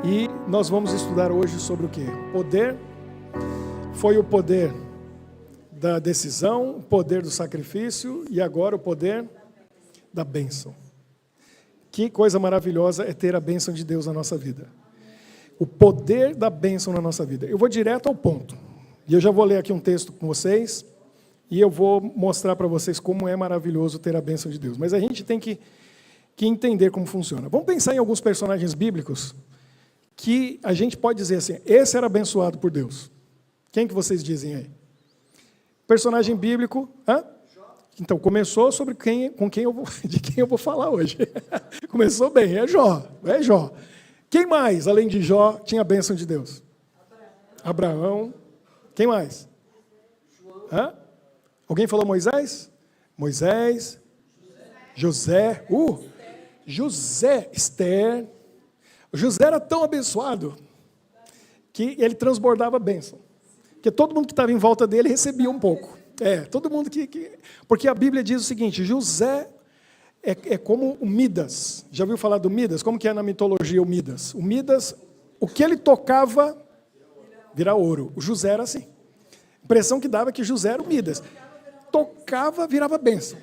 E nós vamos estudar hoje sobre o quê? Poder. Foi o poder da decisão, o poder do sacrifício e agora o poder da bênção. Que coisa maravilhosa é ter a bênção de Deus na nossa vida. O poder da bênção na nossa vida. Eu vou direto ao ponto. E eu já vou ler aqui um texto com vocês e eu vou mostrar para vocês como é maravilhoso ter a bênção de Deus. Mas a gente tem que entender como funciona. Vamos pensar em alguns personagens bíblicos que a gente pode dizer assim, esse era abençoado por Deus. Quem que vocês dizem aí? Personagem bíblico, então começou sobre de quem eu vou falar hoje. Começou bem, é Jó. Quem mais, além de Jó, tinha a bênção de Deus? Abraão. Quem mais? Alguém falou Moisés? Moisés. José. José, Esther. José era tão abençoado que ele transbordava a bênção. Porque todo mundo que estava em volta dele recebia um pouco. Todo mundo Porque a Bíblia diz o seguinte, José é como o Midas. Já ouviu falar do Midas? Como que é na mitologia o Midas? O Midas, o que ele tocava, vira ouro. O José era assim. A impressão que dava que José era o Midas. Tocava, virava bênção.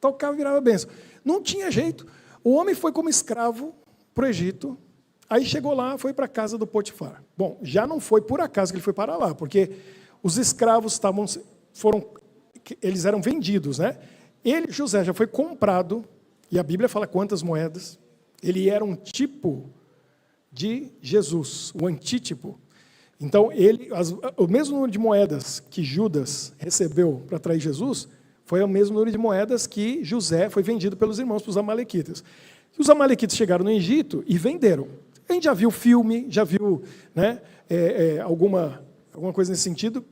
Tocava, virava bênção. Não tinha jeito. O homem foi como escravo para o Egito. Aí chegou lá, foi para a casa do Potifar. Bom, já não foi por acaso que ele foi para lá, porque os escravos eles eram vendidos, né? José, já foi comprado, e a Bíblia fala quantas moedas. Ele era um tipo de Jesus, o antítipo. Então, o mesmo número de moedas que Judas recebeu para trair Jesus, foi o mesmo número de moedas que José foi vendido pelos irmãos, para os amalequitas. E os amalequitas chegaram no Egito e venderam. A gente já viu filme, já viu, né, alguma coisa nesse sentido.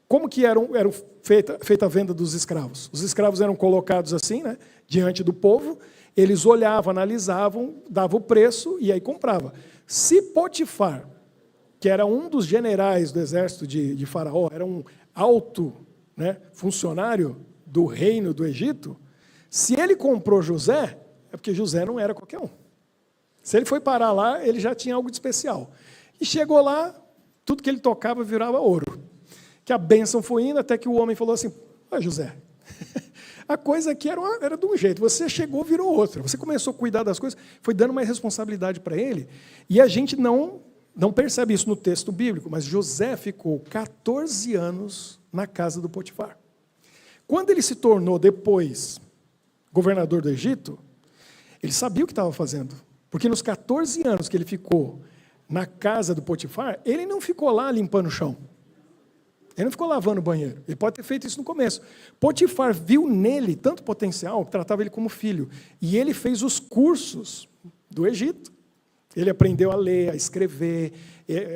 Como que eram feita a venda dos escravos? Os escravos eram colocados assim, né, diante do povo, eles olhavam, analisavam, davam o preço e aí compravam. Se Potifar, que era um dos generais do exército de Faraó, era um alto, né, funcionário do reino do Egito, se ele comprou José, é porque José não era qualquer um. Se ele foi parar lá, ele já tinha algo de especial. E chegou lá, tudo que ele tocava virava ouro. Que a bênção foi indo, até que o homem falou assim, José, a coisa aqui era de um jeito, você chegou, virou outra. Você começou a cuidar das coisas, foi dando mais responsabilidade para ele, e a gente não percebe isso no texto bíblico, mas José ficou 14 anos na casa do Potifar. Quando ele se tornou depois governador do Egito, ele sabia o que estava fazendo. Porque nos 14 anos que ele ficou na casa do Potifar, ele não ficou lá limpando o chão. Ele não ficou lavando o banheiro. Ele pode ter feito isso no começo. Potifar viu nele tanto potencial que tratava ele como filho. E ele fez os cursos do Egito. Ele aprendeu a ler, a escrever,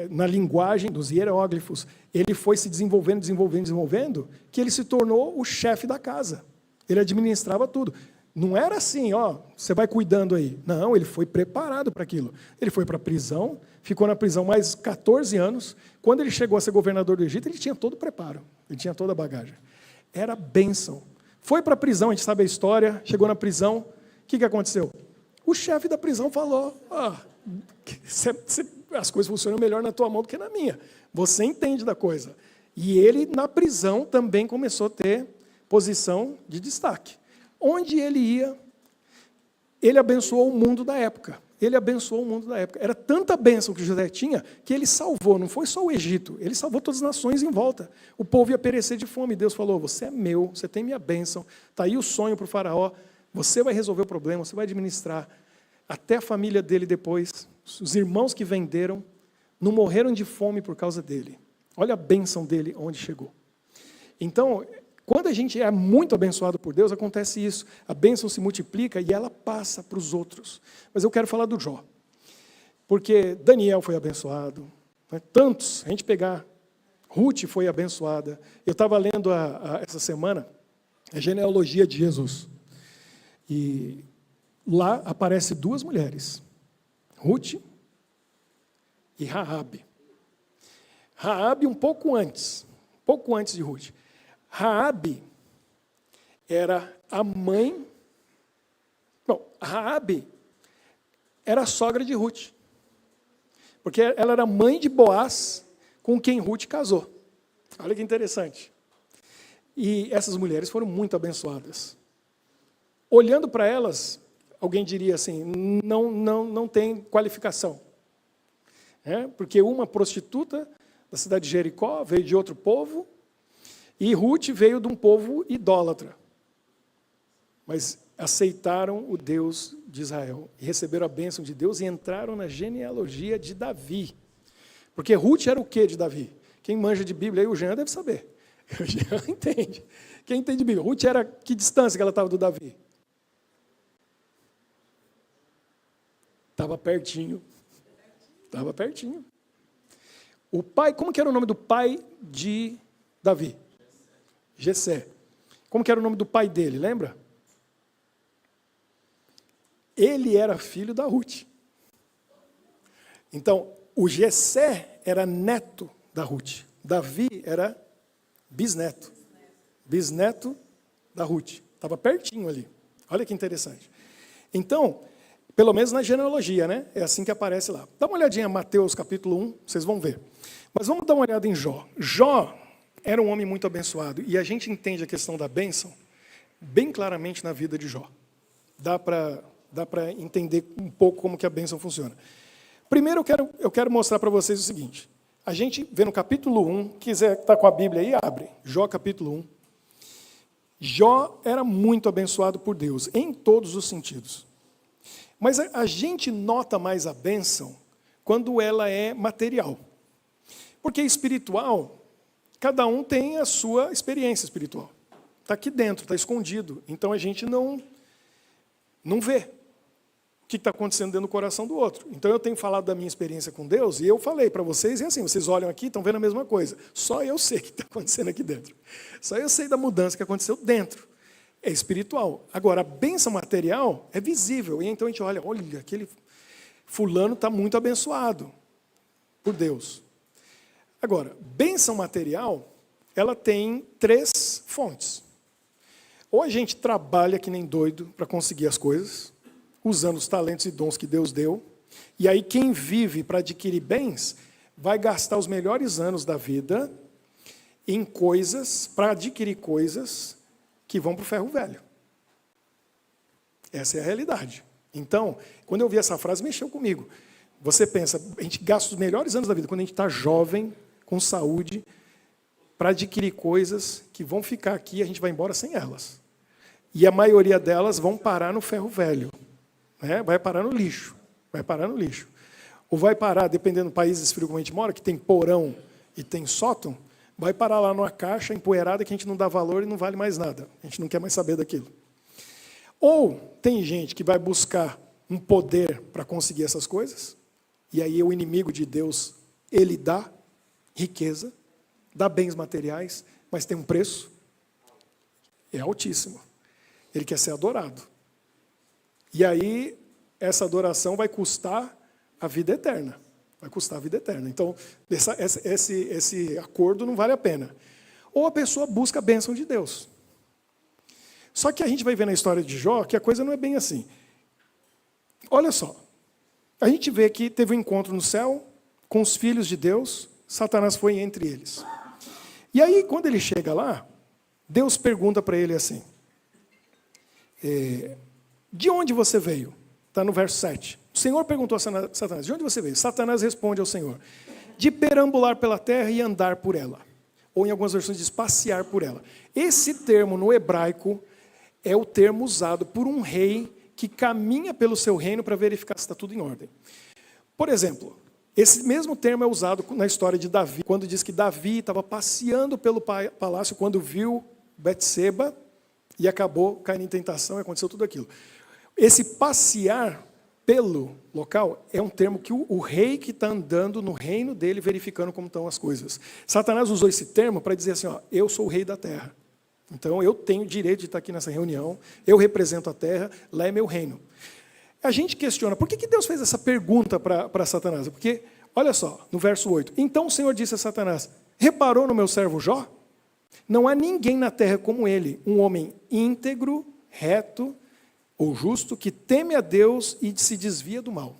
na linguagem dos hieróglifos. Ele foi se desenvolvendo, que ele se tornou o chefe da casa. Ele administrava tudo. Não era assim, você vai cuidando aí. Não, ele foi preparado para aquilo. Ele foi para a prisão, ficou na prisão mais 14 anos. Quando ele chegou a ser governador do Egito, ele tinha todo o preparo, ele tinha toda a bagagem. Era bênção. Foi para a prisão, a gente sabe a história, chegou na prisão, o que aconteceu? O chefe da prisão falou, as coisas funcionam melhor na tua mão do que na minha. Você entende da coisa. E ele, na prisão, também começou a ter posição de destaque. Onde ele ia, ele abençoou o mundo da época. Era tanta bênção que José tinha, que ele salvou, não foi só o Egito, ele salvou todas as nações em volta. O povo ia perecer de fome. Deus falou, você é meu, você tem minha bênção, está aí o sonho para o faraó, você vai resolver o problema, você vai administrar. Até a família dele depois, os irmãos que venderam, não morreram de fome por causa dele. Olha a bênção dele, onde chegou. Então, quando a gente é muito abençoado por Deus, acontece isso. A bênção se multiplica e ela passa para os outros. Mas eu quero falar do Jó. Porque Daniel foi abençoado. Né? Tantos, a gente pegar, Ruth foi abençoada. Eu estava lendo essa semana a genealogia de Jesus. E lá aparecem duas mulheres. Ruth e Raabe. Raabe um pouco antes de Ruth. Raabe era a mãe. Bom, Raabe era a sogra de Ruth. Porque ela era mãe de Boaz, com quem Ruth casou. Olha que interessante. E essas mulheres foram muito abençoadas. Olhando para elas, alguém diria assim, não tem qualificação. Porque uma prostituta da cidade de Jericó veio de outro povo, e Ruth veio de um povo idólatra. Mas aceitaram o Deus de Israel, e receberam a bênção de Deus, e entraram na genealogia de Davi. Porque Ruth era o quê de Davi? Quem manja de Bíblia aí, o Jean deve saber. O Jean entende. Quem entende de Bíblia? Ruth era que distância que ela estava do Davi? Estava pertinho. Estava pertinho. O pai, como que era o nome do pai de Davi? Jessé. Como que era o nome do pai dele, lembra? Ele era filho da Ruth. Então, o Jessé era neto da Ruth. Davi era bisneto. Bisneto da Ruth. Estava pertinho ali. Olha que interessante. Então, pelo menos na genealogia, né? É assim que aparece lá. Dá uma olhadinha em Mateus capítulo 1, vocês vão ver. Mas vamos dar uma olhada em Jó. Jó era um homem muito abençoado. E a gente entende a questão da bênção bem claramente na vida de Jó. Dá para entender um pouco como que a bênção funciona. Primeiro eu quero mostrar para vocês o seguinte. A gente vê no capítulo 1, quiser estar com a Bíblia aí, abre. Jó capítulo 1. Jó era muito abençoado por Deus, em todos os sentidos. Mas a gente nota mais a bênção quando ela é material. Porque espiritual, cada um tem a sua experiência espiritual. Está aqui dentro, está escondido. Então a gente não vê o que está acontecendo dentro do coração do outro. Então eu tenho falado da minha experiência com Deus, e eu falei para vocês, e assim, vocês olham aqui, estão vendo a mesma coisa. Só eu sei o que está acontecendo aqui dentro. Só eu sei da mudança que aconteceu dentro. É espiritual. Agora, a bênção material é visível. E então a gente olha, aquele fulano está muito abençoado por Deus. Agora, bênção material, ela tem 3 fontes. Ou a gente trabalha que nem doido para conseguir as coisas, usando os talentos e dons que Deus deu, e aí quem vive para adquirir bens, vai gastar os melhores anos da vida em coisas, para adquirir coisas que vão para o ferro velho. Essa é a realidade. Então, quando eu vi essa frase, mexeu comigo. Você pensa, a gente gasta os melhores anos da vida, quando a gente está jovem, com saúde, para adquirir coisas que vão ficar aqui e a gente vai embora sem elas. E a maioria delas vão parar no ferro velho. Vai parar no lixo. Vai parar no lixo. Ou vai parar, dependendo do país frio como a gente mora, que tem porão e tem sótão, vai parar lá numa caixa empoeirada que a gente não dá valor e não vale mais nada. A gente não quer mais saber daquilo. Ou tem gente que vai buscar um poder para conseguir essas coisas, e aí o inimigo de Deus, ele dá riqueza, dá bens materiais, mas tem um preço. É altíssimo. Ele quer ser adorado. E aí, essa adoração vai custar a vida eterna. Vai custar a vida eterna. Então, esse acordo não vale a pena. Ou a pessoa busca a bênção de Deus. Só que a gente vai ver na história de Jó que a coisa não é bem assim. Olha só. A gente vê que teve um encontro no céu com os filhos de Deus. Satanás foi entre eles. E aí, quando ele chega lá, Deus pergunta para ele assim, de onde você veio? Está no verso 7. O Senhor perguntou a Satanás, de onde você veio? Satanás responde ao Senhor, de perambular pela terra e andar por ela. Ou em algumas versões diz passear por ela. Esse termo no hebraico é o termo usado por um rei que caminha pelo seu reino para verificar se está tudo em ordem. Por exemplo, esse mesmo termo é usado na história de Davi, quando diz que Davi estava passeando pelo palácio quando viu Betseba e acabou caindo em tentação e aconteceu tudo aquilo. Esse passear pelo local é um termo que o rei que está andando no reino dele, verificando como estão as coisas. Satanás usou esse termo para dizer assim, eu sou o rei da terra. Então eu tenho o direito de estar aqui nessa reunião, eu represento a terra, lá é meu reino. A gente questiona, por que Deus fez essa pergunta para Satanás? Porque, olha só, no verso 8, então o Senhor disse a Satanás, reparou no meu servo Jó? Não há ninguém na terra como ele, um homem íntegro, reto ou justo, que teme a Deus e se desvia do mal.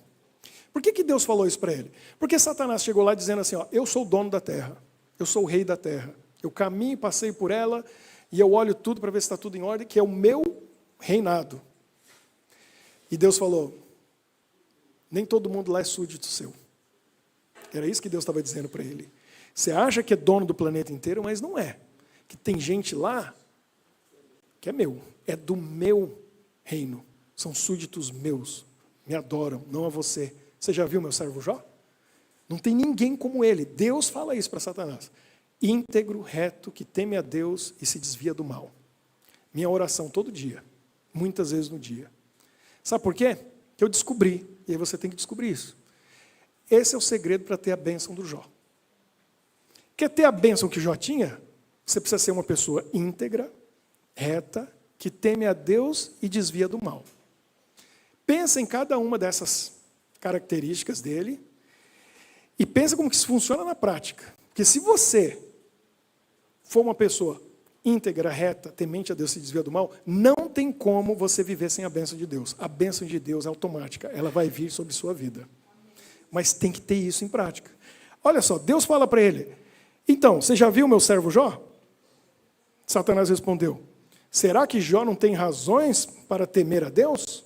Por que Deus falou isso para ele? Porque Satanás chegou lá dizendo assim, ó, eu sou o dono da terra, eu sou o rei da terra, eu caminho e passeio por ela, e eu olho tudo para ver se está tudo em ordem, que é o meu reinado. E Deus falou, nem todo mundo lá é súdito seu. Era isso que Deus estava dizendo para ele. Você acha que é dono do planeta inteiro, mas não é. Que tem gente lá que é meu, é do meu reino. São súditos meus, me adoram, não a você. Você já viu meu servo Jó? Não tem ninguém como ele. Deus fala isso para Satanás. Íntegro, reto, que teme a Deus e se desvia do mal. Minha oração todo dia, muitas vezes no dia. Sabe por quê? Que eu descobri, e aí você tem que descobrir isso. Esse é o segredo para ter a bênção do Jó. Quer ter a bênção que Jó tinha? Você precisa ser uma pessoa íntegra, reta, que teme a Deus e desvia do mal. Pensa em cada uma dessas características dele e pensa como que isso funciona na prática. Porque se você for uma pessoa íntegra, reta, temente a Deus e desvia do mal, não tem como você viver sem a bênção de Deus. A bênção de Deus é automática, ela vai vir sobre sua vida. Mas tem que ter isso em prática. Olha só, Deus fala para ele, então, você já viu meu servo Jó? Satanás respondeu, será que Jó não tem razões para temer a Deus?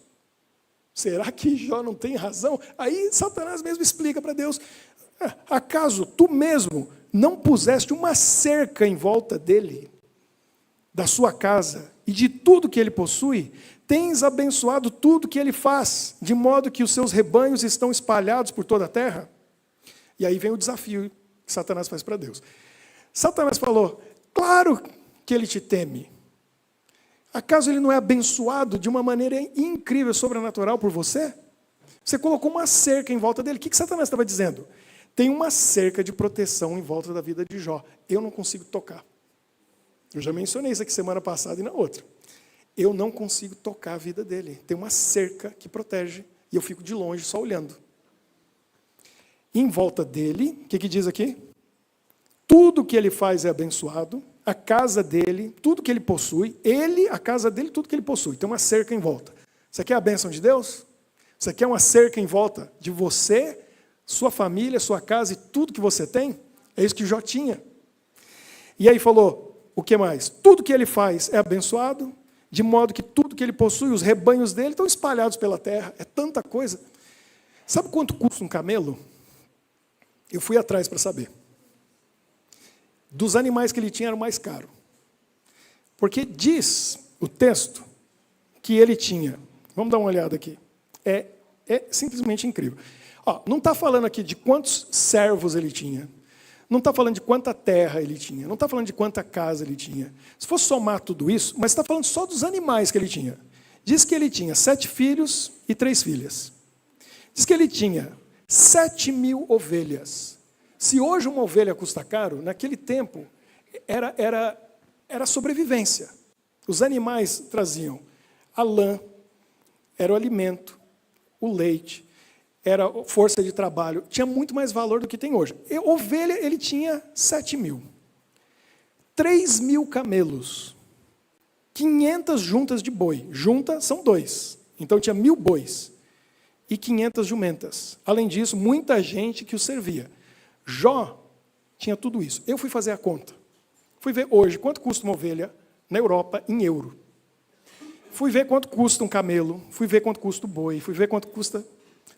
Será que Jó não tem razão? Aí Satanás mesmo explica para Deus, acaso tu mesmo não puseste uma cerca em volta dele, da sua casa e de tudo que ele possui? Tens abençoado tudo que ele faz, de modo que os seus rebanhos estão espalhados por toda a terra? E aí vem o desafio que Satanás faz para Deus. Satanás falou, claro que ele te teme. Acaso ele não é abençoado de uma maneira incrível, sobrenatural por você? Você colocou uma cerca em volta dele. O que Satanás estava dizendo? Tem uma cerca de proteção em volta da vida de Jó. Eu não consigo tocar. Eu já mencionei isso aqui semana passada e na outra. Eu não consigo tocar a vida dele. Tem uma cerca que protege e eu fico de longe só olhando. Em volta dele, o que diz aqui? Tudo que ele faz é abençoado, a casa dele, tudo que ele possui, ele, a casa dele, tudo que ele possui. Tem uma cerca em volta. Você quer a bênção de Deus? Você quer uma cerca em volta de você, sua família, sua casa e tudo que você tem? É isso que Jó tinha. E aí falou, o que mais? Tudo que ele faz é abençoado, de modo que tudo que ele possui, os rebanhos dele estão espalhados pela terra. É tanta coisa. Sabe quanto custa um camelo? Eu fui atrás para saber. Dos animais que ele tinha, era o mais caro. Porque diz o texto que ele tinha. Vamos dar uma olhada aqui. É simplesmente incrível. Ó, não está falando aqui de quantos servos ele tinha. Não está falando de quanta terra ele tinha. Não está falando de quanta casa ele tinha. Se for somar tudo isso, mas está falando só dos animais que ele tinha. Diz que ele tinha 7 filhos e 3 filhas. Diz que ele tinha 7.000 ovelhas. Se hoje uma ovelha custa caro, naquele tempo era sobrevivência. Os animais traziam a lã, era o alimento, o leite, era força de trabalho. Tinha muito mais valor do que tem hoje. E ovelha, ele tinha 7.000. 3.000 camelos. 500 juntas de boi. Junta são 2. Então tinha 1.000 bois. E 500 jumentas. Além disso, muita gente que o servia. Jó tinha tudo isso. Eu fui fazer a conta. Fui ver hoje quanto custa uma ovelha na Europa em euro. Fui ver quanto custa um camelo. Fui ver quanto custa o boi. Fui ver quanto custa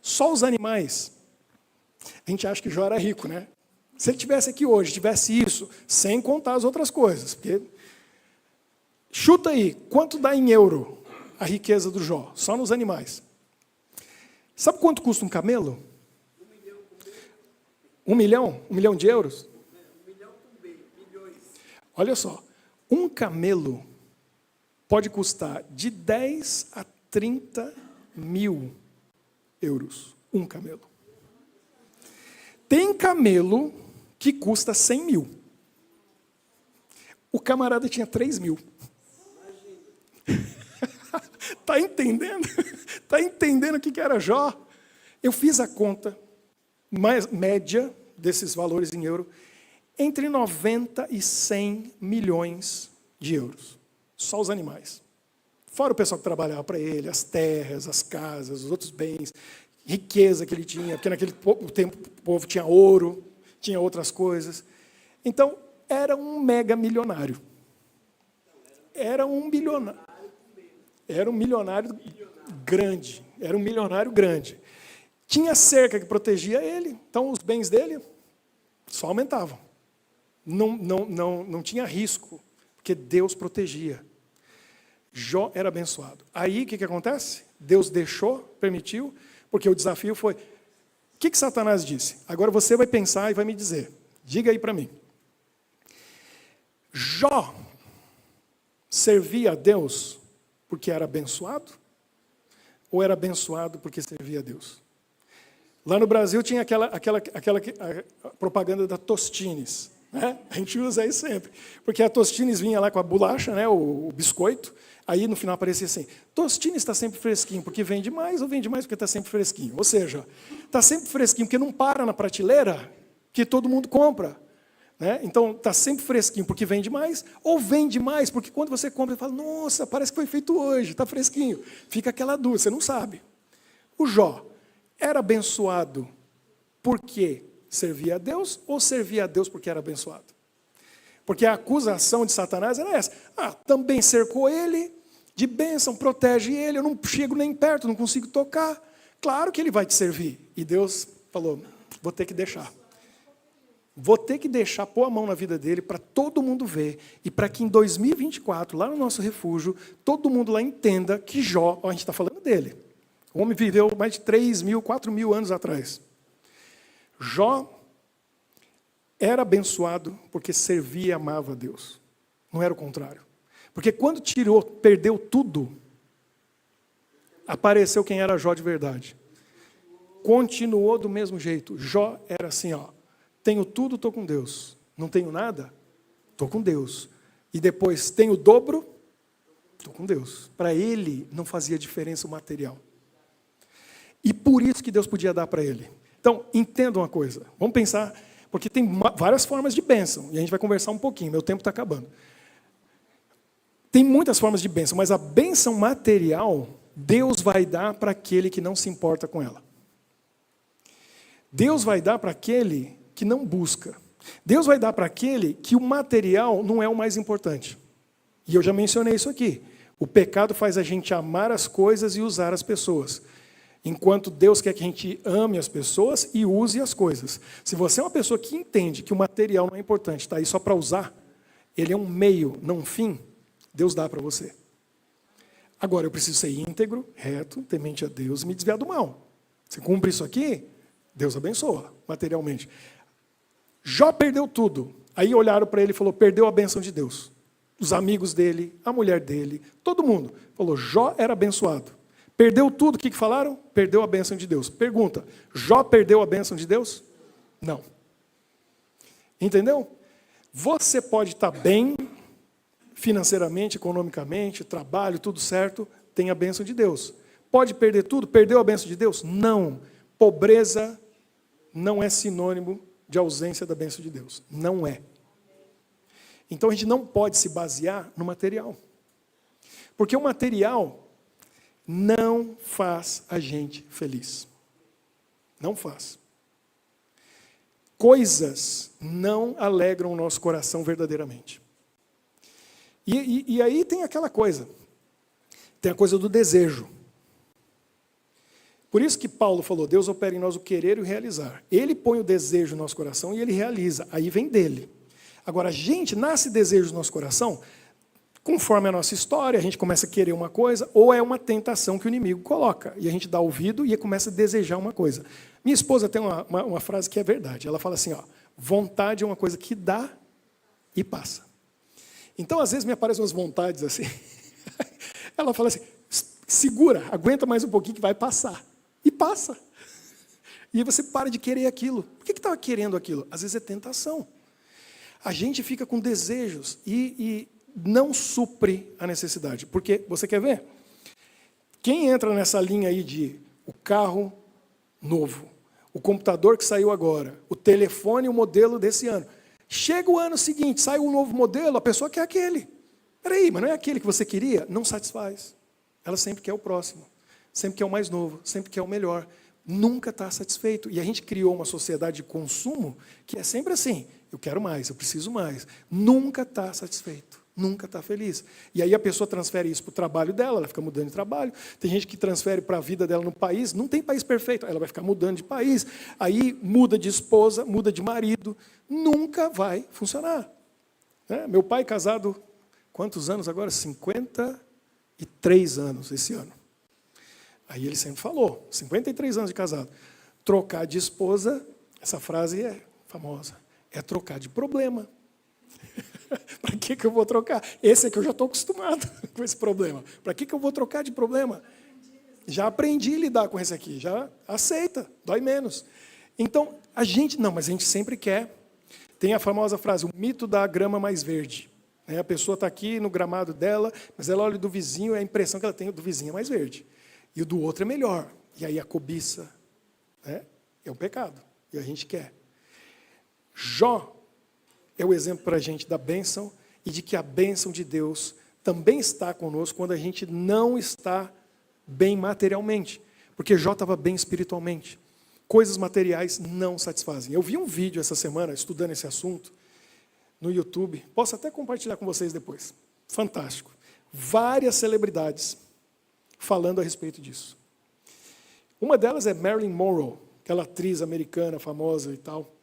só os animais. A gente acha que Jó era rico, né? Se ele tivesse aqui hoje, tivesse isso, sem contar as outras coisas. Porque chuta aí, quanto dá em euro a riqueza do Jó? Só nos animais. Sabe quanto custa um camelo? 1 milhão? 1 milhão de euros? 1 milhão com B, milhões. Olha só, um camelo pode custar de 10 a 30 mil euros. Um camelo. Tem camelo que custa 100 mil. O camarada tinha 3.000. Está entendendo? Está entendendo o que era Jó? Eu fiz a conta média desses valores em euro, entre 90 e 100 milhões de euros. Só os animais. Fora o pessoal que trabalhava para ele, as terras, as casas, os outros bens, riqueza que ele tinha, porque naquele tempo o povo tinha ouro, tinha outras coisas. Então, era um mega milionário. Era um milionário. Era um milionário grande. Era um milionário grande. Tinha cerca que protegia ele, então os bens dele só aumentavam. Não tinha risco, porque Deus protegia. Jó era abençoado. Aí o que acontece? Deus deixou, permitiu, porque o desafio foi... O que Satanás disse? Agora você vai pensar e vai me dizer. Diga aí para mim. Jó servia a Deus porque era abençoado? Ou era abençoado porque servia a Deus? Lá no Brasil tinha aquela propaganda da Tostines. Né? A gente usa aí sempre. Porque a Tostines vinha lá com a bolacha, né, o biscoito. Aí no final aparecia assim, Tostines está sempre fresquinho, porque vende mais, ou vende mais porque está sempre fresquinho. Ou seja, está sempre fresquinho, porque não para na prateleira, que todo mundo compra. Né? Então, está sempre fresquinho, porque vende mais, ou vende mais, porque quando você compra, você fala, nossa, parece que foi feito hoje, está fresquinho. Fica aquela dúvida, você não sabe. O Jó era abençoado porque servia a Deus, ou servia a Deus porque era abençoado? Porque a acusação de Satanás era essa. Também cercou ele de bênção, protege ele, eu não chego nem perto, não consigo tocar. Claro que ele vai te servir. E Deus falou, vou ter que deixar. Vou ter que deixar pôr a mão na vida dele para todo mundo ver. E para que em 2024, lá no nosso refúgio, todo mundo lá entenda que Jó, a gente está falando dele. O homem viveu mais de 3.000, 4.000 anos atrás. Jó era abençoado porque servia e amava a Deus. Não era o contrário. Porque quando perdeu tudo, apareceu quem era Jó de verdade. Continuou do mesmo jeito. Jó era assim, tenho tudo, estou com Deus. Não tenho nada? Estou com Deus. E depois, tenho o dobro? Estou com Deus. Para ele, não fazia diferença o material. E por isso que Deus podia dar para ele. Então, entenda uma coisa. Vamos pensar, porque tem várias formas de bênção. E a gente vai conversar um pouquinho, meu tempo está acabando. Tem muitas formas de bênção, mas a bênção material, Deus vai dar para aquele que não se importa com ela. Deus vai dar para aquele que não busca. Deus vai dar para aquele que o material não é o mais importante. E eu já mencionei isso aqui. O pecado faz a gente amar as coisas e usar as pessoas. Enquanto Deus quer que a gente ame as pessoas e use as coisas. Se você é uma pessoa que entende que o material não é importante, está aí só para usar, ele é um meio, não um fim, Deus dá para você. Agora, eu preciso ser íntegro, reto, temente a Deus e me desviar do mal. Você cumpre isso aqui, Deus abençoa materialmente. Jó perdeu tudo. Aí olharam para ele e falou, perdeu a bênção de Deus. Os amigos dele, a mulher dele, todo mundo. Falou, Jó era abençoado. Perdeu tudo, o que falaram? Perdeu a bênção de Deus. Pergunta, Jó perdeu a bênção de Deus? Não. Entendeu? Você pode estar bem, financeiramente, economicamente, trabalho, tudo certo, tem a bênção de Deus. Pode perder tudo? Perdeu a bênção de Deus? Não. Pobreza não é sinônimo de ausência da bênção de Deus. Não é. Então a gente não pode se basear no material. Porque o material não faz a gente feliz. Não faz. Coisas não alegram o nosso coração verdadeiramente. E aí tem aquela coisa. Tem a coisa do desejo. Por isso que Paulo falou, Deus opera em nós o querer e o realizar. Ele põe o desejo no nosso coração e ele realiza. Aí vem dele. Agora, a gente nasce desejo no nosso coração, conforme a nossa história, a gente começa a querer uma coisa, ou é uma tentação que o inimigo coloca. E a gente dá ouvido e começa a desejar uma coisa. Minha esposa tem uma frase que é verdade. Ela fala assim, vontade é uma coisa que dá e passa. Então, às vezes, me aparecem umas vontades assim. Ela fala assim, segura, aguenta mais um pouquinho que vai passar. E passa. E aí você para de querer aquilo. Por que estava querendo aquilo? Às vezes é tentação. A gente fica com desejos e não supre a necessidade. Porque, você quer ver? Quem entra nessa linha aí de o carro novo, o computador que saiu agora, o telefone, o modelo desse ano. Chega o ano seguinte, sai um novo modelo, a pessoa quer aquele. Peraí, mas não é aquele que você queria? Não satisfaz. Ela sempre quer o próximo. Sempre quer o mais novo, sempre quer o melhor. nunca está satisfeito. E a gente criou uma sociedade de consumo que é sempre assim, eu quero mais, eu preciso mais. Nunca está satisfeito, nunca está feliz. E aí a pessoa transfere isso para o trabalho dela, ela fica mudando de trabalho. Tem gente que transfere para a vida dela no país, não tem país perfeito, ela vai ficar mudando de país. Aí muda de esposa, muda de marido, nunca vai funcionar. Meu pai casado, quantos anos agora? 53 anos esse ano. Aí ele sempre falou, 53 anos de casado, trocar de esposa, essa frase é famosa, é trocar de problema. Para que eu vou trocar? Esse é que eu já estou acostumado com esse problema. Para que eu vou trocar de problema? Já aprendi a lidar com esse aqui, já aceita, dói menos. Então, mas a gente sempre quer. Tem a famosa frase, o mito da grama mais verde. A pessoa está aqui no gramado dela, mas ela olha do vizinho e a impressão que ela tem do vizinho é mais verde. E o do outro é melhor. E aí a cobiça é um pecado. E a gente quer. Jó é o exemplo para a gente da bênção e de que a bênção de Deus também está conosco quando a gente não está bem materialmente. Porque Jó estava bem espiritualmente. Coisas materiais não satisfazem. Eu vi um vídeo essa semana estudando esse assunto no YouTube. Posso até compartilhar com vocês depois. Fantástico. Várias celebridades falando a respeito disso. Uma delas é Marilyn Monroe, aquela atriz americana famosa e tal.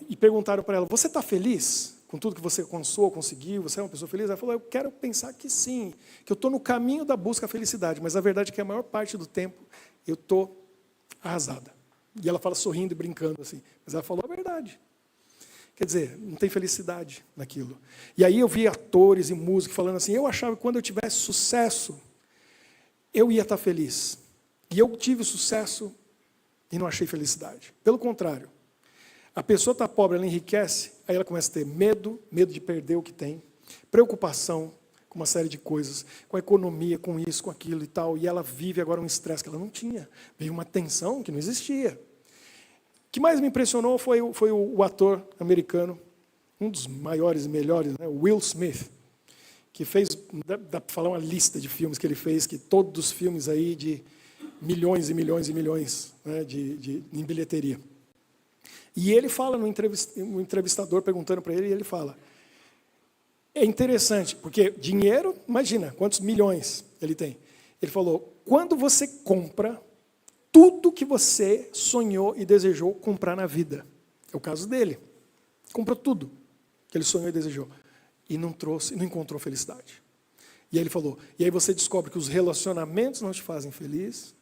E perguntaram para ela, você está feliz com tudo que você alcançou, conseguiu? Você é uma pessoa feliz? Ela falou, eu quero pensar que sim, que eu estou no caminho da busca à felicidade, mas a verdade é que a maior parte do tempo eu estou arrasada. E ela fala sorrindo e brincando assim, mas ela falou a verdade. Quer dizer, não tem felicidade naquilo. E aí eu vi atores e músicos falando assim, eu achava que quando eu tivesse sucesso, eu ia estar feliz. E eu tive sucesso e não achei felicidade. Pelo contrário, a pessoa está pobre, ela enriquece, aí ela começa a ter medo de perder o que tem, preocupação com uma série de coisas, com a economia, com isso, com aquilo e tal, e ela vive agora um estresse que ela não tinha, vive uma tensão que não existia. O que mais me impressionou foi o ator americano, um dos maiores e melhores, Will Smith, que fez, dá para falar uma lista de filmes que ele fez, que todos os filmes aí de milhões e milhões e milhões em bilheteria. E ele fala no entrevistador perguntando para ele, e ele fala, é interessante, porque dinheiro, imagina, quantos milhões ele tem. Ele falou, quando você compra tudo que você sonhou e desejou comprar na vida, é o caso dele, comprou tudo que ele sonhou e desejou, e não encontrou felicidade. E aí ele falou, e aí você descobre que os relacionamentos não te fazem feliz,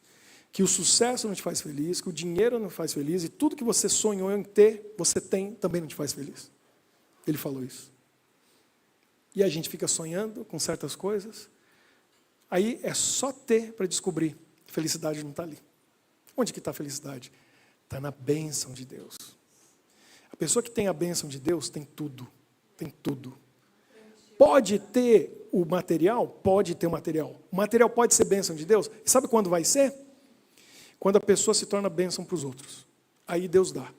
que o sucesso não te faz feliz, que o dinheiro não te faz feliz, e tudo que você sonhou em ter, você tem, também não te faz feliz. Ele falou isso. E a gente fica sonhando com certas coisas, aí é só ter para descobrir, felicidade não está ali. Onde que está a felicidade? Está na bênção de Deus. A pessoa que tem a bênção de Deus tem tudo, tem tudo. Pode ter o material? Pode ter o material. O material pode ser bênção de Deus? E sabe quando vai ser? Quando a pessoa se torna bênção para os outros. Aí Deus dá.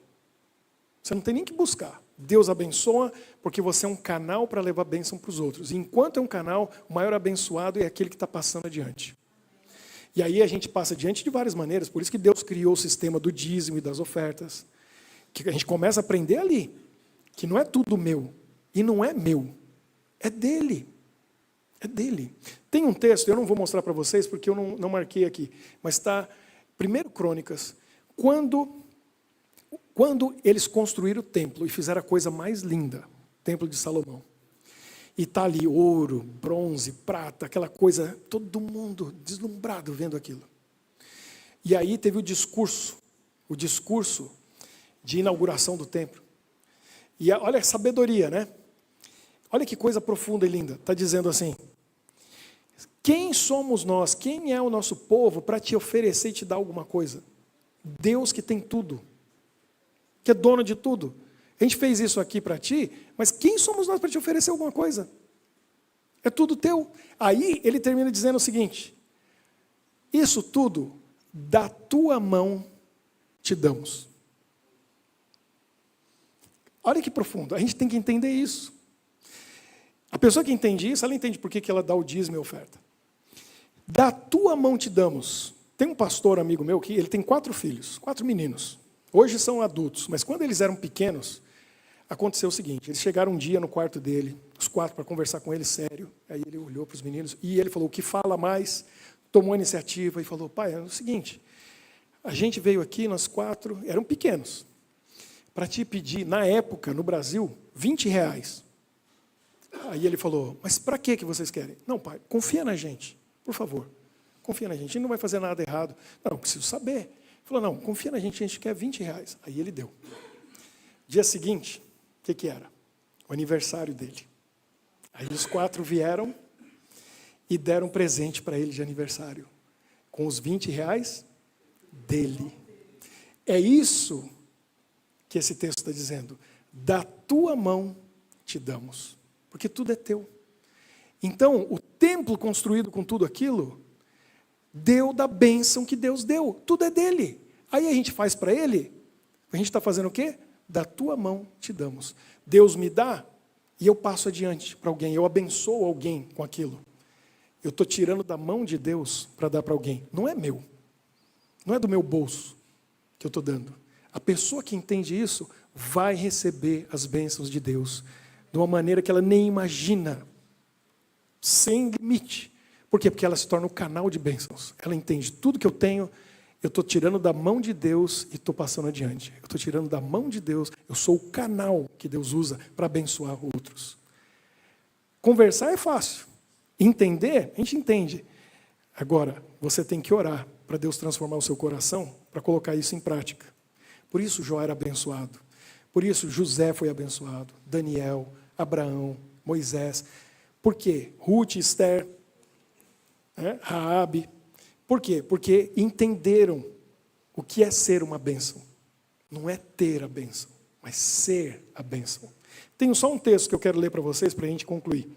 Você não tem nem que buscar. Deus abençoa porque você é um canal para levar bênção para os outros. E enquanto é um canal, o maior abençoado é aquele que está passando adiante. E aí a gente passa adiante de várias maneiras. Por isso que Deus criou o sistema do dízimo e das ofertas. Que a gente começa a aprender ali. Que não é tudo meu. E não é meu. É dele. É dele. Tem um texto, eu não vou mostrar para vocês porque eu não marquei aqui. Mas está 1 Crônicas. Quando eles construíram o templo e fizeram a coisa mais linda. O templo de Salomão. E está ali ouro, bronze, prata, aquela coisa, todo mundo deslumbrado vendo aquilo. E aí teve o discurso de inauguração do templo. E olha a sabedoria, né? Olha que coisa profunda e linda. Está dizendo assim, quem somos nós, quem é o nosso povo para te oferecer e te dar alguma coisa? Deus que tem tudo, que é dono de tudo. A gente fez isso aqui para ti, mas quem somos nós para te oferecer alguma coisa? É tudo teu. Aí ele termina dizendo o seguinte, isso tudo da tua mão te damos. Olha que profundo, a gente tem que entender isso. A pessoa que entende isso, ela entende por que ela dá o dízimo e a oferta. Da tua mão te damos. Tem um pastor amigo meu que ele tem 4 filhos, 4 meninos. Hoje são adultos, mas quando eles eram pequenos, aconteceu o seguinte, eles chegaram um dia no quarto dele, os 4, para conversar com ele sério. Aí ele olhou para os meninos e ele falou, o que fala mais, tomou a iniciativa e falou, pai, é o seguinte, a gente veio aqui, nós 4, eram pequenos, para te pedir, na época, no Brasil, R$20. Aí ele falou, mas para que vocês querem? Não, pai, confia na gente, por favor. Confia na gente, a gente não vai fazer nada errado. Não, preciso saber. Ele falou, não, confia na gente, a gente quer R$20. Aí ele deu. Dia seguinte, o que era? O aniversário dele. Aí os 4 vieram e deram um presente para ele de aniversário, com os R$20 dele. É isso que esse texto está dizendo. Da tua mão te damos, porque tudo é teu. Então, o templo construído com tudo aquilo, deu da bênção que Deus deu. Tudo é dele. Aí a gente faz para ele, a gente está fazendo o quê? Da tua mão te damos. Deus me dá e eu passo adiante para alguém, eu abençoo alguém com aquilo. Eu estou tirando da mão de Deus para dar para alguém. Não é meu. Não é do meu bolso que eu estou dando. A pessoa que entende isso vai receber as bênçãos de Deus de uma maneira que ela nem imagina, sem limite. Por quê? Porque ela se torna um canal de bênçãos. Ela entende tudo que eu tenho, eu estou tirando da mão de Deus e estou passando adiante. Eu estou tirando da mão de Deus, eu sou o canal que Deus usa para abençoar outros. Conversar é fácil. Entender, a gente entende. Agora, você tem que orar para Deus transformar o seu coração, para colocar isso em prática. Por isso Jó era abençoado. Por isso José foi abençoado. Daniel, Abraão, Moisés. Por quê? Ruth, Esther, Raabe. Por quê? Porque entenderam o que é ser uma bênção. Não é ter a bênção, mas ser a bênção. Tenho só um texto que eu quero ler para vocês, para a gente concluir.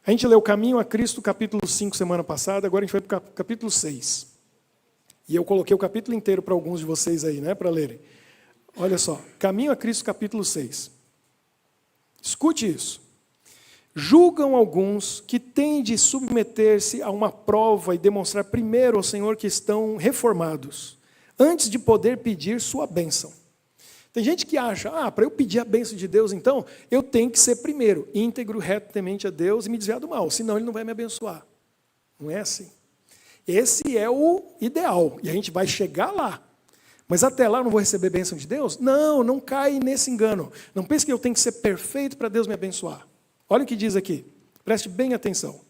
A gente leu Caminho a Cristo, capítulo 5, semana passada, agora a gente vai para o capítulo 6. E eu coloquei o capítulo inteiro para alguns de vocês aí, para lerem. Olha só, Caminho a Cristo, capítulo 6. Escute isso. Julgam alguns que têm de submeter-se a uma prova e demonstrar primeiro ao Senhor que estão reformados, antes de poder pedir sua bênção. Tem gente que acha, para eu pedir a bênção de Deus, então, eu tenho que ser primeiro, íntegro, reto, temente a Deus e me desviar do mal, senão Ele não vai me abençoar. Não é assim. Esse é o ideal, e a gente vai chegar lá. Mas até lá eu não vou receber bênção de Deus? Não, não cai nesse engano. Não pense que eu tenho que ser perfeito para Deus me abençoar. Olha o que diz aqui, preste bem atenção.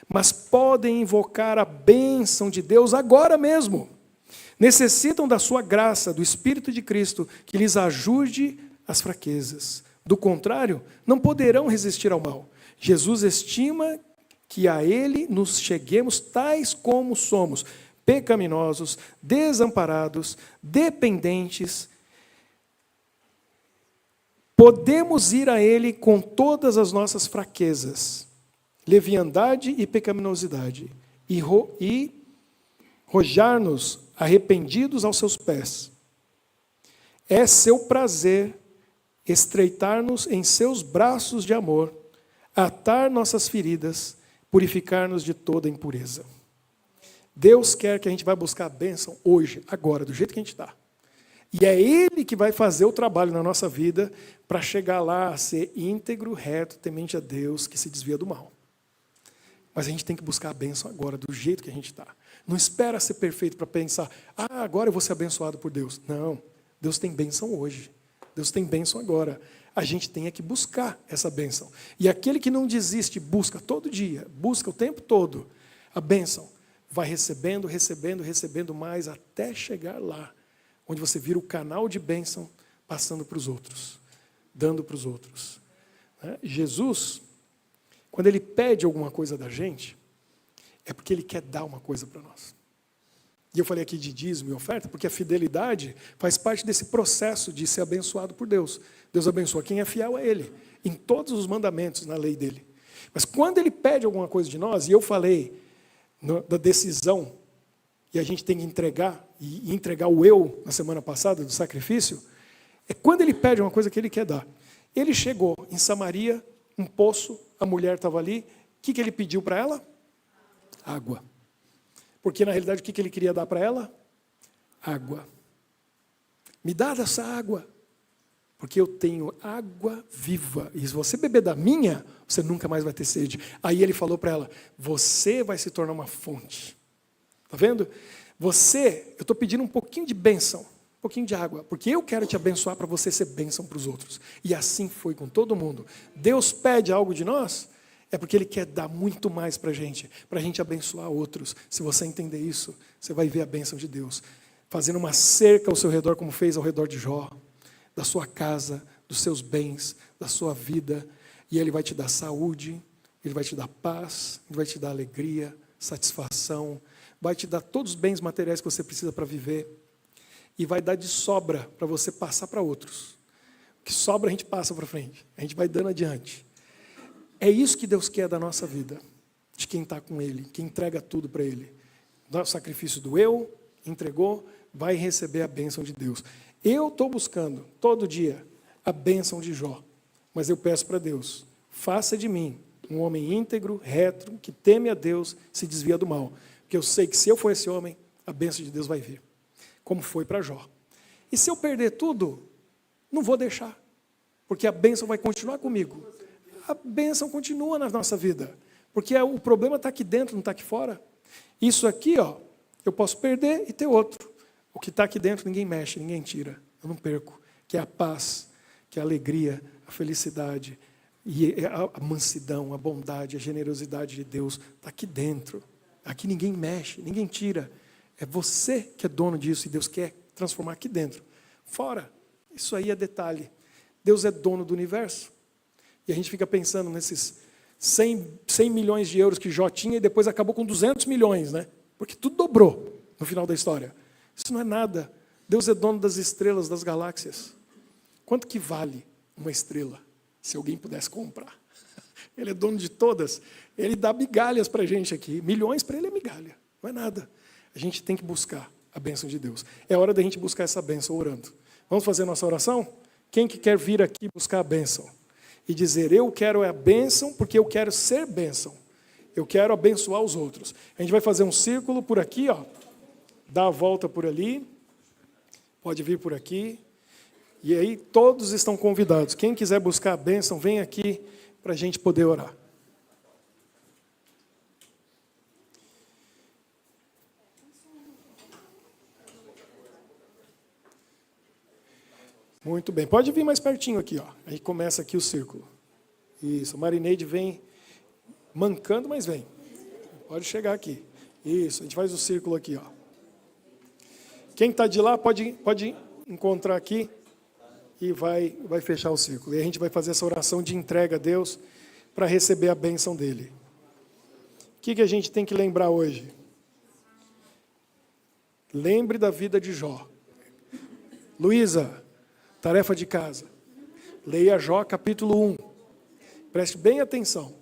Mas podem invocar a bênção de Deus agora mesmo. Necessitam da sua graça, do Espírito de Cristo, que lhes ajude as fraquezas. Do contrário, não poderão resistir ao mal. Jesus estima que a Ele nos cheguemos tais como somos, pecaminosos, desamparados, dependentes. Podemos ir a Ele com todas as nossas fraquezas, leviandade e pecaminosidade, e rojar-nos arrependidos aos seus pés. É seu prazer estreitar-nos em seus braços de amor, atar nossas feridas, purificar-nos de toda impureza. Deus quer que a gente vá buscar a bênção hoje, agora, do jeito que a gente está. E é Ele que vai fazer o trabalho na nossa vida para chegar lá a ser íntegro, reto, temente a Deus, que se desvia do mal. Mas a gente tem que buscar a bênção agora, do jeito que a gente está. Não espera ser perfeito para pensar, agora eu vou ser abençoado por Deus. Não, Deus tem bênção hoje. Deus tem bênção agora. A gente tem que buscar essa bênção. E aquele que não desiste, busca todo dia, busca o tempo todo a bênção, vai recebendo, recebendo, recebendo mais, até chegar lá, onde você vira o canal de bênção, passando para os outros, dando para os outros. Jesus, quando Ele pede alguma coisa da gente, é porque Ele quer dar uma coisa para nós. E eu falei aqui de dízimo e oferta, porque a fidelidade faz parte desse processo de ser abençoado por Deus. Deus abençoa quem é fiel a Ele, em todos os mandamentos, na lei dEle. Mas quando Ele pede alguma coisa de nós, e eu falei da decisão, e a gente tem que entregar, e entregar o eu na semana passada, do sacrifício, é quando Ele pede uma coisa que Ele quer dar. Ele chegou em Samaria, um poço, a mulher estava ali, o que Ele pediu para ela? Água. Porque, na realidade, o que ele queria dar para ela? Água. Me dá dessa água, porque eu tenho água viva. E se você beber da minha, você nunca mais vai ter sede. Aí ele falou para ela, você vai se tornar uma fonte. Está vendo? Eu estou pedindo um pouquinho de bênção, um pouquinho de água, porque eu quero te abençoar para você ser bênção para os outros. E assim foi com todo mundo. Deus pede algo de nós, é porque Ele quer dar muito mais para a gente abençoar outros. Se você entender isso, você vai ver a bênção de Deus. Fazendo uma cerca ao seu redor, como fez ao redor de Jó, da sua casa, dos seus bens, da sua vida. E Ele vai te dar saúde, Ele vai te dar paz, Ele vai te dar alegria, satisfação, vai te dar todos os bens materiais que você precisa para viver. E vai dar de sobra para você passar para outros. O que sobra a gente passa para frente, a gente vai dando adiante. É isso que Deus quer da nossa vida, de quem está com Ele, que entrega tudo para Ele. O sacrifício do eu, entregou, vai receber a bênção de Deus. Eu estou buscando, todo dia, a bênção de Jó. Mas eu peço para Deus, faça de mim um homem íntegro, reto, que teme a Deus, se desvia do mal. Porque eu sei que se eu for esse homem, a bênção de Deus vai vir. Como foi para Jó. E se eu perder tudo, não vou deixar. Porque a bênção vai continuar comigo. A bênção continua na nossa vida. Porque o problema está aqui dentro, não está aqui fora. Isso aqui, eu posso perder e ter outro. O que está aqui dentro ninguém mexe, ninguém tira. Eu não perco. Que é a paz, que é a alegria, a felicidade, e a mansidão, a bondade, a generosidade de Deus. Está aqui dentro. Aqui ninguém mexe, ninguém tira. É você que é dono disso e Deus quer transformar aqui dentro. Fora, isso aí é detalhe. Deus é dono do universo. E a gente fica pensando nesses 100 milhões de euros que Jó tinha e depois acabou com 200 milhões, né? Porque tudo dobrou no final da história. Isso não é nada. Deus é dono das estrelas, das galáxias. Quanto que vale uma estrela, se alguém pudesse comprar? Ele é dono de todas. Ele dá migalhas para a gente aqui. Milhões para ele é migalha. Não é nada. A gente tem que buscar a bênção de Deus. É hora da gente buscar essa bênção orando. Vamos fazer a nossa oração? Quem que quer vir aqui buscar a bênção? E dizer, eu quero a bênção porque eu quero ser bênção. Eu quero abençoar os outros. A gente vai fazer um círculo por aqui, dá a volta por ali. Pode vir por aqui. E aí todos estão convidados. Quem quiser buscar a bênção, vem aqui para a gente poder orar. Muito bem. Pode vir mais pertinho aqui, Aí começa aqui o círculo. Isso. A Marineide vem mancando, mas vem. Pode chegar aqui. Isso. A gente faz o círculo aqui, Quem está de lá pode encontrar aqui e vai fechar o círculo. E a gente vai fazer essa oração de entrega a Deus para receber a bênção dele. O que a gente tem que lembrar hoje? Lembre da vida de Jó. Luísa, tarefa de casa. Leia Jó capítulo 1. Preste bem atenção.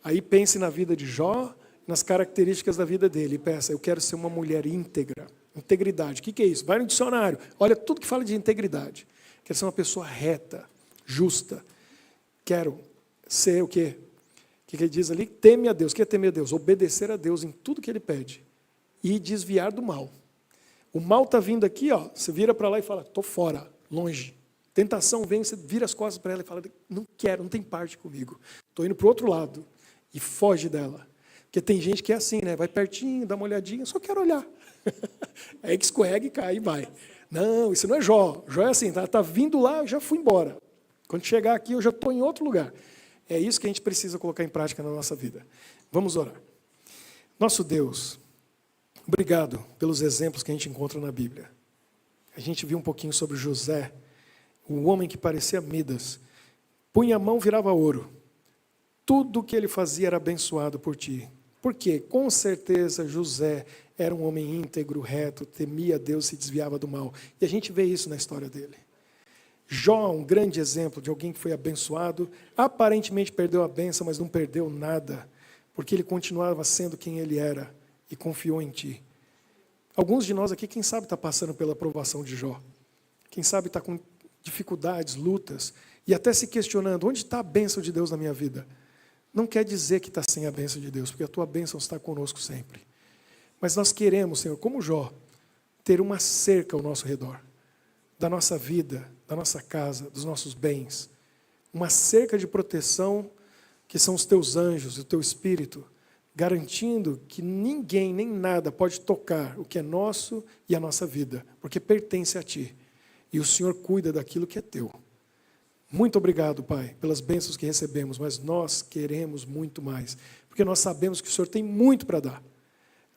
Aí pense na vida de Jó, nas características da vida dele. E peça, eu quero ser uma mulher íntegra. Integridade. O que é isso? Vai no dicionário. Olha tudo que fala de integridade. Quero ser uma pessoa reta, justa. Quero ser o quê? O que ele diz ali? Teme a Deus. O que é temer a Deus? Obedecer a Deus em tudo que Ele pede. E desviar do mal. O mal está vindo aqui, você vira para lá e fala, estou fora, longe. Tentação vem, você vira as costas para ela e fala, não quero, não tem parte comigo. Estou indo para o outro lado. E foge dela. Porque tem gente que é assim, né? Vai pertinho, dá uma olhadinha, só quero olhar. Aí que escorrega e cai e vai. Não, isso não é Jó. Jó é assim, tá vindo lá, eu já fui embora. Quando chegar aqui, eu já estou em outro lugar. É isso que a gente precisa colocar em prática na nossa vida. Vamos orar. Nosso Deus, obrigado pelos exemplos que a gente encontra na Bíblia. A gente viu um pouquinho sobre José, o homem que parecia Midas. Punha a mão, virava ouro. Tudo que ele fazia era abençoado por ti. Por quê? Com certeza José era um homem íntegro, reto, temia a Deus e se desviava do mal. E a gente vê isso na história dele. Jó, um grande exemplo de alguém que foi abençoado, aparentemente perdeu a bênção, mas não perdeu nada, porque ele continuava sendo quem ele era e confiou em ti. Alguns de nós aqui, quem sabe, está passando pela provação de Jó. Quem sabe está com dificuldades, lutas, e até se questionando, onde está a bênção de Deus na minha vida? Não quer dizer que está sem a bênção de Deus, porque a tua bênção está conosco sempre. Mas nós queremos, Senhor, como Jó, ter uma cerca ao nosso redor, da nossa vida, da nossa casa, dos nossos bens. Uma cerca de proteção, que são os teus anjos, o teu Espírito, garantindo que ninguém, nem nada pode tocar o que é nosso e a nossa vida, porque pertence a Ti. E o Senhor cuida daquilo que é Teu. Muito obrigado, Pai, pelas bênçãos que recebemos, mas nós queremos muito mais, porque nós sabemos que o Senhor tem muito para dar.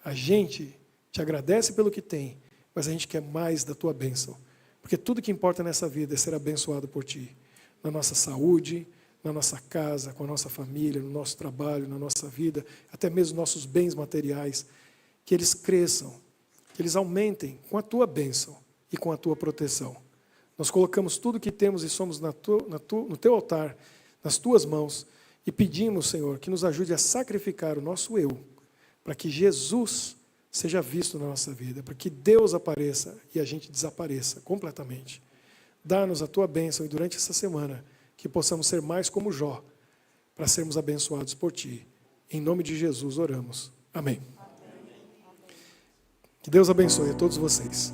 A gente te agradece pelo que tem, mas a gente quer mais da Tua bênção, porque tudo que importa nessa vida é ser abençoado por Ti, na nossa saúde, na nossa casa, com a nossa família, no nosso trabalho, na nossa vida, até mesmo nossos bens materiais, que eles cresçam, que eles aumentem com a Tua bênção e com a Tua proteção. Nós colocamos tudo que temos e somos no Teu altar, nas Tuas mãos, e pedimos, Senhor, que nos ajude a sacrificar o nosso eu, para que Jesus seja visto na nossa vida, para que Deus apareça e a gente desapareça completamente. Dá-nos a Tua bênção e durante essa semana, que possamos ser mais como Jó, para sermos abençoados por Ti. Em nome de Jesus oramos. Amém. Que Deus abençoe a todos vocês.